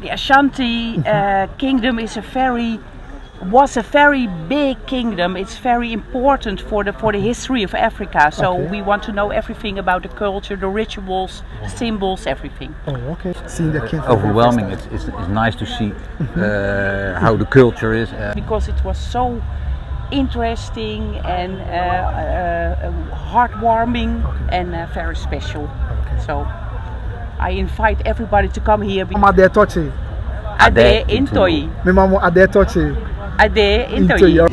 the Ashanti kingdom was a very big kingdom. It's very important for the history of Africa. So we want to know everything about the culture, the rituals, the symbols, everything. Oh, okay. Seeing the king. Overwhelming. It's nice to see how the culture is. Because it was so interesting and heartwarming and very special. Okay. So I invite everybody to come here. Mama Ade Tochi. Ade Intoi. My mama Ade Tochi. Ade Intoi.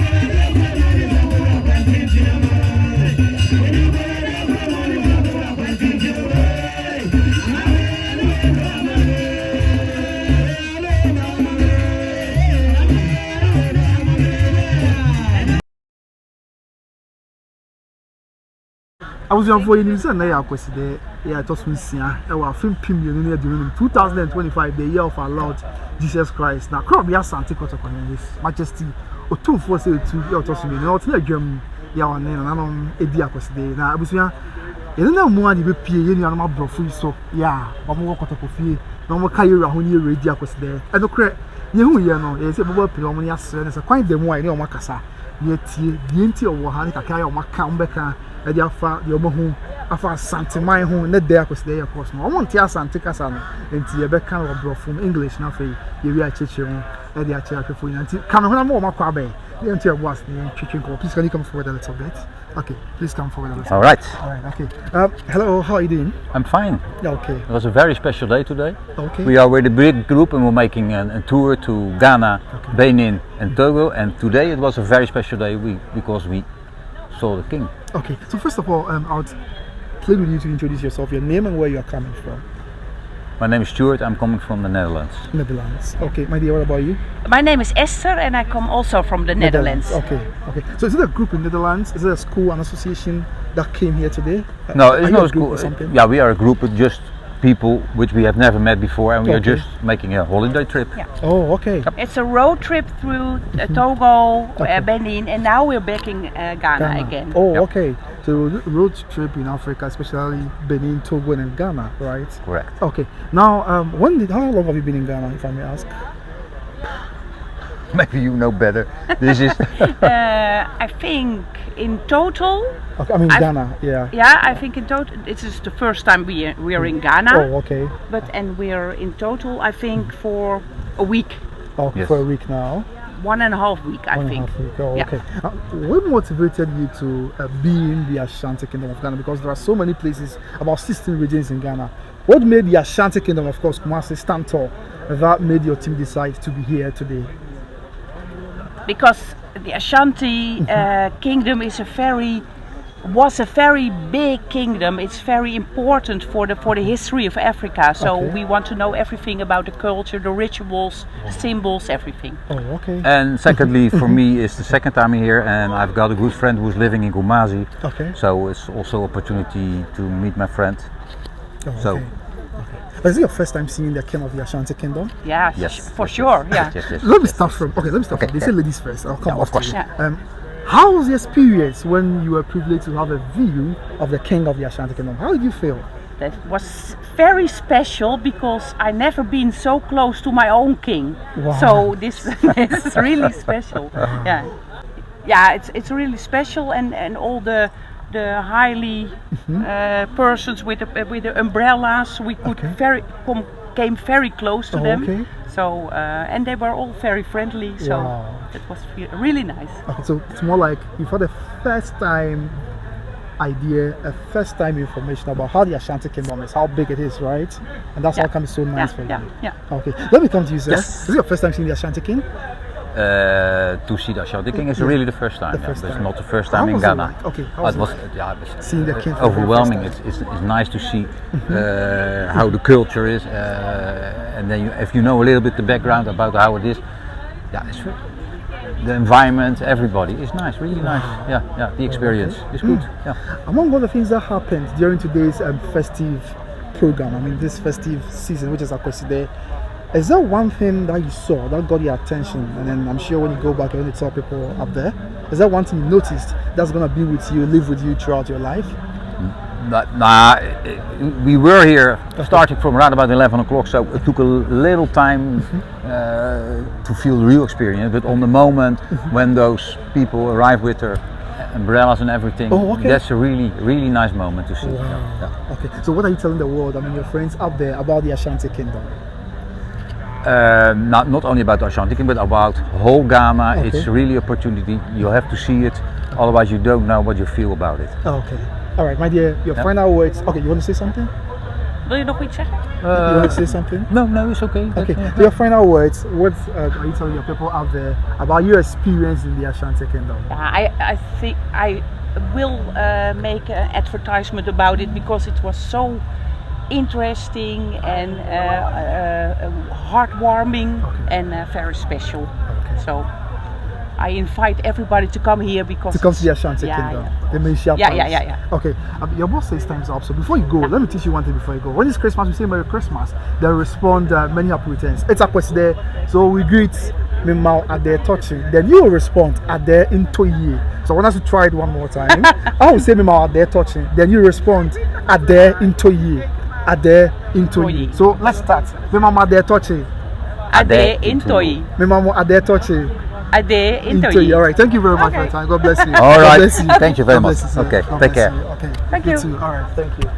I was on JoyNews and I was there. Yeah, it was missing. I was film premiere during 2025, the year of our Lord Jesus Christ. Now, crowd be Ashanti Kotoko His Majesty Otumfour say to you to me. Now, tell you, yeah, and then I'm Edia was there. Now, I was here. You know, more than the PA, you know, my brother. So, yeah, I'm more Kotoko fee. No more carry around here, radio was there. I don't care. You know, they say, Bobo Pilomania, there's a quite the more I know Macassa. Yet, the entity of Wahani, carry on my comeback. The Alpha, the Omahu, ASANTEMAN, who net there was there, of course. No, I want to ask and take us on into your back kind of from English now for you. Are teaching at the Archer for you. Come on, more Macabe. The entire was the teaching call. Please, can you come forward a little bit? Okay, please come forward a little bit. All right. All right, okay. Hello, how are you doing? I'm fine. Okay. It was a very special day today. Okay. We are with a big group and we're making a tour to Ghana, Benin, and Togo. And today it was a very special day because we saw the king. Okay, so first of all, I would plead with you to introduce yourself, your name and where you are coming from. My name is Stuart, I'm coming from the Netherlands. Netherlands. Okay, my dear, what about you? My name is Esther and I come also from the Netherlands. Okay, okay. So is it a group in Netherlands? Is it a school, an association that came here today? No, it's not a school. Or something? Yeah, we are a group with just people which we have never met before and we are just making a holiday trip. Yeah. Oh, okay. Yep. It's a road trip through Togo, Benin, and now we're back in Ghana again. Oh, okay. So road trip in Africa, especially Benin, Togo, and Ghana, right? Correct. Okay. Now, how long have you been in Ghana, if I may ask? Maybe you know better. This is. I think in total. Okay, I mean Ghana, yeah. Yeah, I think in total this is the first time we are in Ghana. Oh, okay. And we are in total, I think, for a week. Oh, yes. For a week now. 1.5 weeks, I think. 1.5 weeks. Oh, yeah. Okay. What motivated you to be in the Ashanti Kingdom of Ghana? Because there are so many places, about 16 regions in Ghana. What made the Ashanti Kingdom, of course, Kumasi stand tall? That made your team decide to be here today? Because the Ashanti kingdom was a very big kingdom. It's very important for the history of Africa. So we want to know everything about the culture, the rituals, the symbols, everything. Oh, okay. And secondly, for me, it's the second time here, and I've got a good friend who's living in Kumasi. Okay. So it's also opportunity to meet my friend. Oh, so. Okay. But is it your first time seeing the king of the Ashanti Kingdom? Yeah, yes, for sure. Yeah. Yes, let me start from. They say ladies first. I'll come. Of course. Yeah. How was the experience when you were privileged to have a view of the king of the Ashanti Kingdom? How did you feel? That was very special because I never been so close to my own king. Wow. So this is really special. Yeah, it's really special, and all the highly persons with the umbrellas, we could came very close to them. Okay. So and they were all very friendly. So it was really nice. Okay, so it's more like you've had a first time idea, a first time information about how the Ashanti Kingdom is, how big it is, right? And that's how come it's so nice for you. Yeah. Okay, let me come to you, sir. Yes. Is it your first time seeing the Ashanti King? To see the Ashanti King is really the first time. It's not the first time in Ghana. Like? Okay, it was seeing the king overwhelming. It's nice to see how the culture is, and then if you know a little bit the background about how it is, it's the environment, everybody is nice, really nice. Yeah, the experience is good. Yeah. Among other things that happened during today's festive program, I mean this festive season, which is Akweside, is there one thing that you saw that got your attention? And then I'm sure when you go back and when you tell people up there, is there one thing you noticed that's gonna be with you, live with you throughout your life? We were here starting from around about 11 o'clock, so it took a little time to feel the real experience. But on the moment when those people arrive with their umbrellas and everything, that's a really nice moment to see. Wow. Yeah. Okay, so what are you telling the world, I mean your friends up there, about the Ashanti Kingdom? Not only about the Ashanti Kingdom, but about whole Ghana. It's really an opportunity. You have to see it, otherwise you don't know what you feel about it. Okay. All right, my dear, your final words. Okay, you want to say something? Wil je nog iets zeggen? You want to say something? No, it's okay. Okay, so your final words, what are you telling your people out there about your experience in the Ashanti Kingdom? I think I will make an advertisement about it because it was so interesting and heartwarming and very special. Okay. So I invite everybody to come here because to come to the Ashanti Kingdom. The Malaysia yeah. Okay, your boss says time's up. So before you go, let me teach you one thing before you go. When it's Christmas, we say Merry Christmas. They respond many happy returns. It's a question there. So we greet Mimau at their touching. Then you will respond at their into ye. So I want us to try it one more time. I will say Mimau at their touching. Then you respond at their into ye. At their into ye. So let's start. Mimau at their touching. At their into ye. Mimau at their touching. Ade into All right, thank you very much for your time. God bless you. All right, God bless you. thank you very much. Bless you, Okay, God take bless care. you. Okay, Thank you. too. All right, thank you.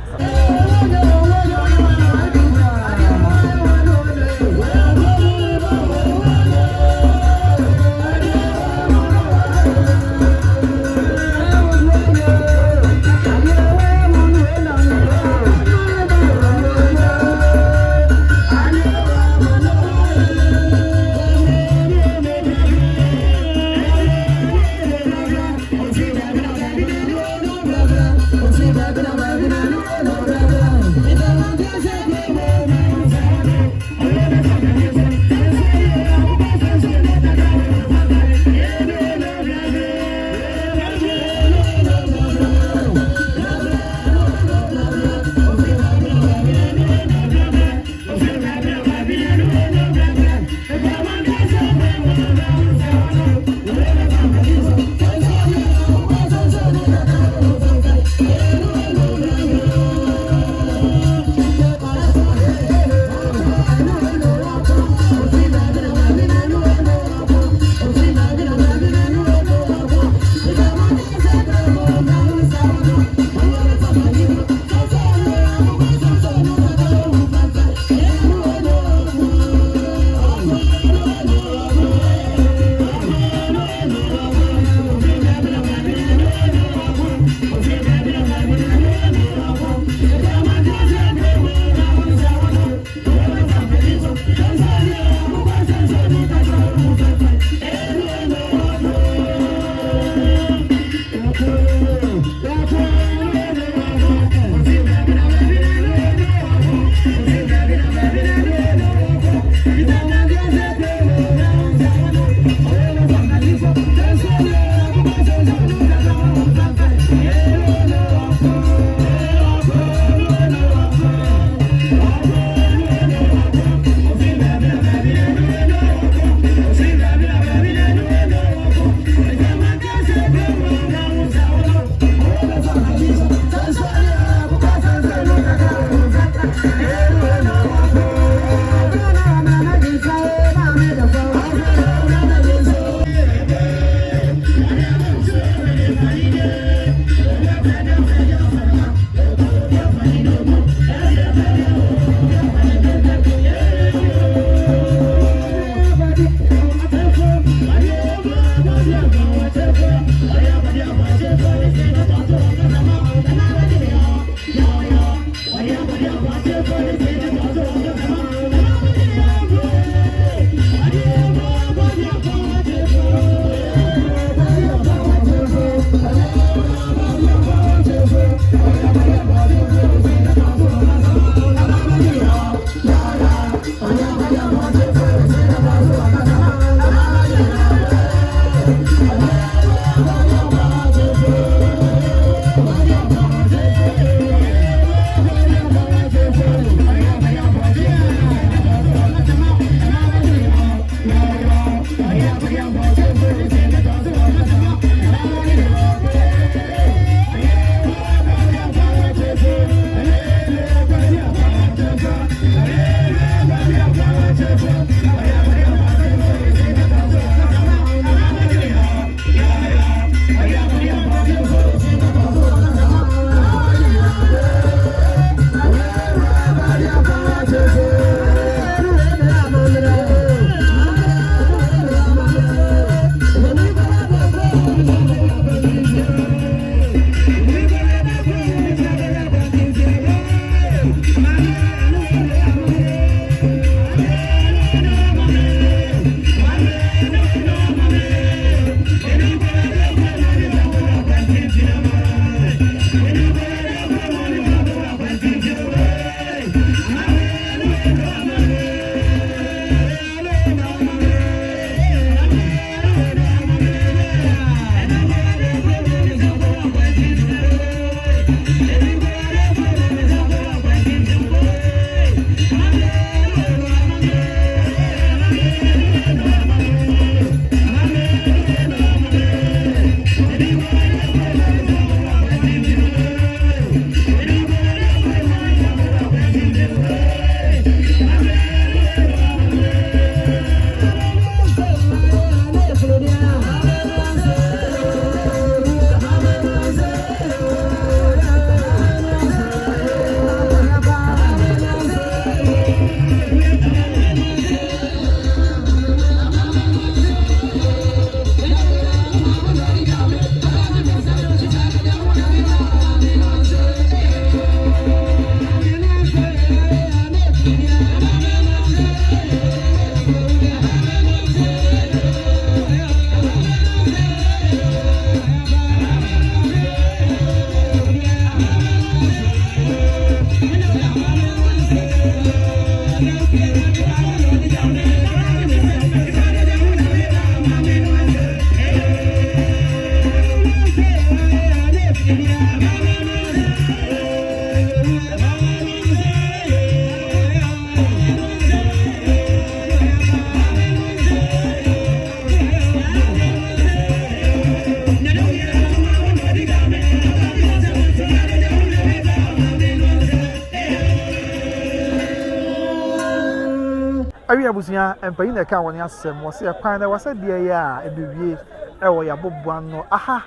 awi abusia empanyi na ka woni asem wo se kwan na wo se de ya ebewie e wo ya boboa no aha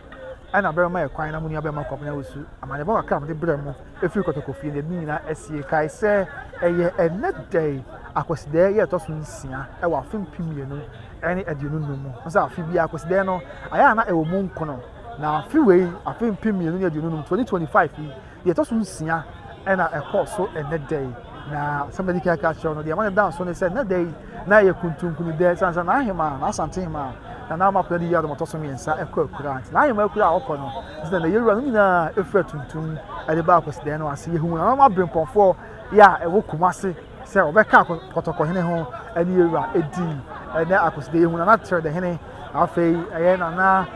ana bere ma kwan na mu ni abema kwapna wosu amane ba ka de bere mu efiri Kotoko fie ne nyina asie kai se eye enedai akwoside ye to so nsia e wa fempim yenu ene aduonu numu nsa afi bia akwoside no aya na e wo mu nkono na afi wei afempim yenu ne aduonu numu 2025 ye to so nsia ena e course enedai na somebody can catch on the amount down so they said na day na ye kuntunkunu de sansa na ahema na ASANTEMAN na ma kwadi ya do motoso miensa e kwa kurant na ahema kura akọ no is na ye ranu na efra tuntum e de ba akwose no ase ye hu na ma brempofo ya e wo kumase se obeka Kotoko hene ho ani yewura edi na akwose de ye hu na tere de hene afei eye na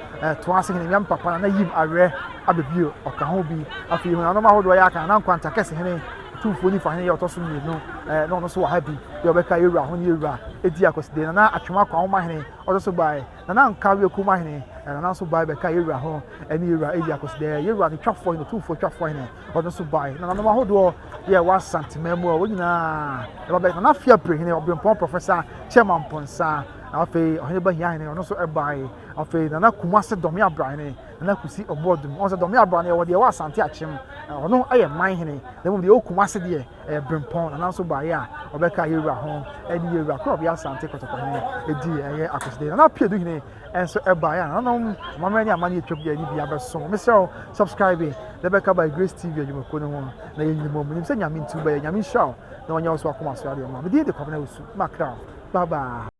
to ase hene yam papa na yim awe abebio oka ho bi afei hu na ma hodo ya aka na nkwanta kese hene Otumfour ni fa hene ya otoso mi no no no so wa happy ye obeka yewura ho ni yewura edi akwose de na atwema kwa ho ma hene otoso bai na nka we kuma hene na so bai beka yewura ho ani yewura edi akwose de yewura ni twafo ni Otumfour twafo hene otoso bai na no ma hodo ye wa ASANTEMAN mu o nyina e ba be na afia pre hene obrempon professor chairman ponsa afei ohene ba hia hene ono so ebai afei na kumase domi abra hene na kusi obodum on se domi abra ne wo de wa asante achim ono aye man hene na mu de okumase de brempon na so ba ya obeka yewura ho edi yewura ko obi asante Kotoko hene edi eye akusde na pie du hene enso ebai ya no mama ni amani etwop ya ni bia beso mesel subscribe the beka by Grace TV adwumako no ho na ye nyimo mu nim se nyame ntu ba ye nyame show na onya so akoma so ade ma be de kwabena usu makra bye bye.